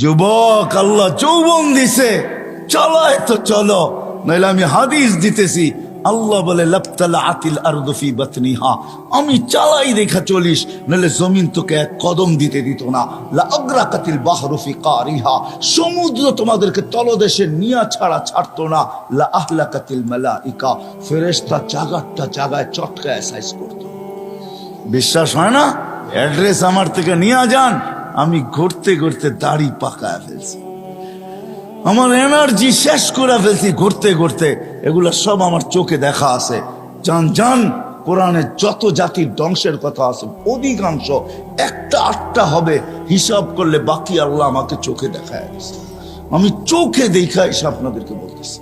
যুবক, আল্লাহ যৌবন দিছে, চলায় তো চলো, নাইলে আমি হাদিস দিতেছি। আল্লাহ বলে লাবতালা আতিল আরদু ফি বাতনিহা, আমি চালাই দেখা চলিস, নাহলে জমিন তোকে এক কদম দিতে দিত না। লা আগরাকাতিল বাহরু ফি কারিহা, সমুদ্র তোমাদেরকে তলদেশে নিয়া ছাড়া ছাড়তো না। লা আহলাকাতিল মালাইকা, ফেরেশতা জায়গাটা জায়গায় চটকায় সাইজ করতো। বিশ্বাস হয় না? অ্যাড্রেস আমার থেকে নিয়ে যান, আমি ঘুরতে ঘুরতে দাড়ি পাকায় ফেলছি, আমার এনার্জি শেষ করে ফেলছি ঘুরতে ঘুরতে। এগুলা সব আমার চোখে দেখা আছে। জান জান, কোরআনে যত জাতির ধ্বংসের কথা আছে অধিকাংশ একটা আটটা হবে, হিসাব করলে বাকি আল্লাহ আমাকে চোখে দেখায় দিচ্ছে। আমি চোখে দেখা এসে আপনাদেরকে বলতেছি।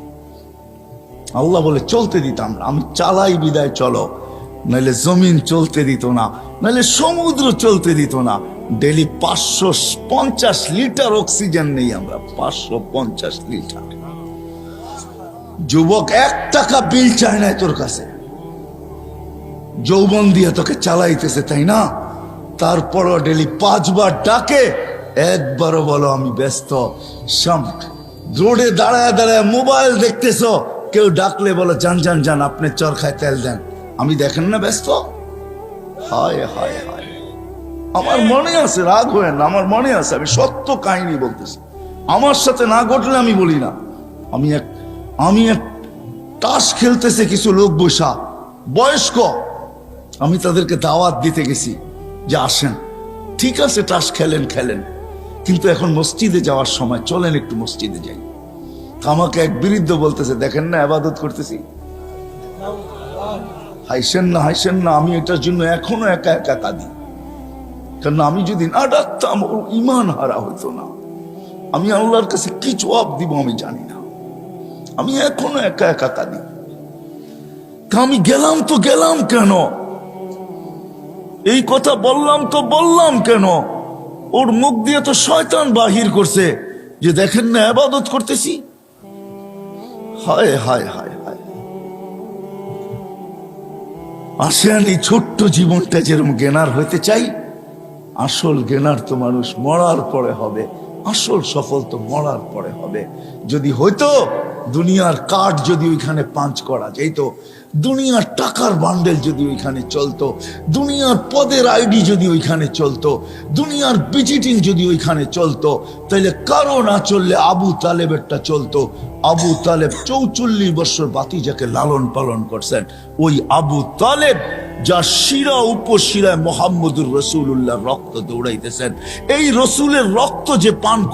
আল্লাহ বলে চলতে দিতাম না, আমি চালাই বিদায় চলো, নাহলে জমিন চলতে দিত না, নাহলে সমুদ্র চলতে দিত না। ডেলি 550 লিটার অক্সিজেন নেই আমরা, 550 লিটার। যুবক, 1 টাকা বিল চায় না তোর কাছে, যৌবন দিয়ে তোকে চালাইতেছে, তাই না? তারপরও ডেলি 5 বার ডাকে, একবারও বলো আমি ব্যস্ত। রোডে দাঁড়ায় দাঁড়ায় মোবাইল দেখতেছো, কেউ ডাকলে বলো যান যান যান, আপনি চরখায় তেল দেন, আমি দেখেন না ব্যস্ত। হায় হায় হায়, আমার মনে আছে, রাগ হয় না, আমার মনে আছে, আমি সত্য কাহিনী বলতেছি। আমার সাথে না ঘটলে আমি বলি না। আমি এক তাস খেলতেছে কিছু লোক বসা, বয়স্ক, আমি তাদেরকে দাওয়াত দিতে গেছি যে আসেন, ঠিক আছে তাস খেলেন খেলেন, কিন্তু এখন মসজিদে যাওয়ার সময় চলেন একটু মসজিদে যাই। আমাকে এক বৃদ্ধ বলতেছে দেখেন না ইবাদত করতেছি। হাইসেন না হাইসেন না, আমি এটার জন্য এখনো একা একা কাঁদি, কারণ আমি যদি না ডাকতাম ওর ইমান হারা হইতো না। আমি আল্লাহর কাছে কি জবাব দিব আমি জানি না, আমি এখনো একা একা কাঁদি। আমি গেলাম তো গেলাম কেন, এই কথা বললাম তো বললাম কেন? ওর মুখ দিয়ে তো শয়তান বাহির করছে যে দেখেন না ইবাদত করতেছি। হায় হায় হায় হায়, আসেন এই ছোট্ট জীবনটা যেরকম জ্ঞানার হইতে চাই, আসল জ্ঞানার তো মানুষ মরার পরে হবে, আসল সফল তো মরার পরে হবে। যদি হইতো দুনিয়ার কাঠ যদি ওইখানে পাঞ্চ করা যেত, দুনিয়ার টাকার বান্ডেল যদি ওইখানে চলতো, দুনিয়ার পদের আইডি যদি ওইখানে চলতো, দুনিয়ার ভিজিটিং যদি ওইখানে চলতো, তাহলে কারো না চললে আবু তালেবেরটা চলতো। আবু তালেব 44 বছর বাতিজাকে লালন পালন করছেন। ওই আবু তালেব যার শিরা উপশিরায় মোহাম্মদুর রসুল্লাহ রক্ত দৌড়াইতেছেন, এই রসুলের রক্ত যে পান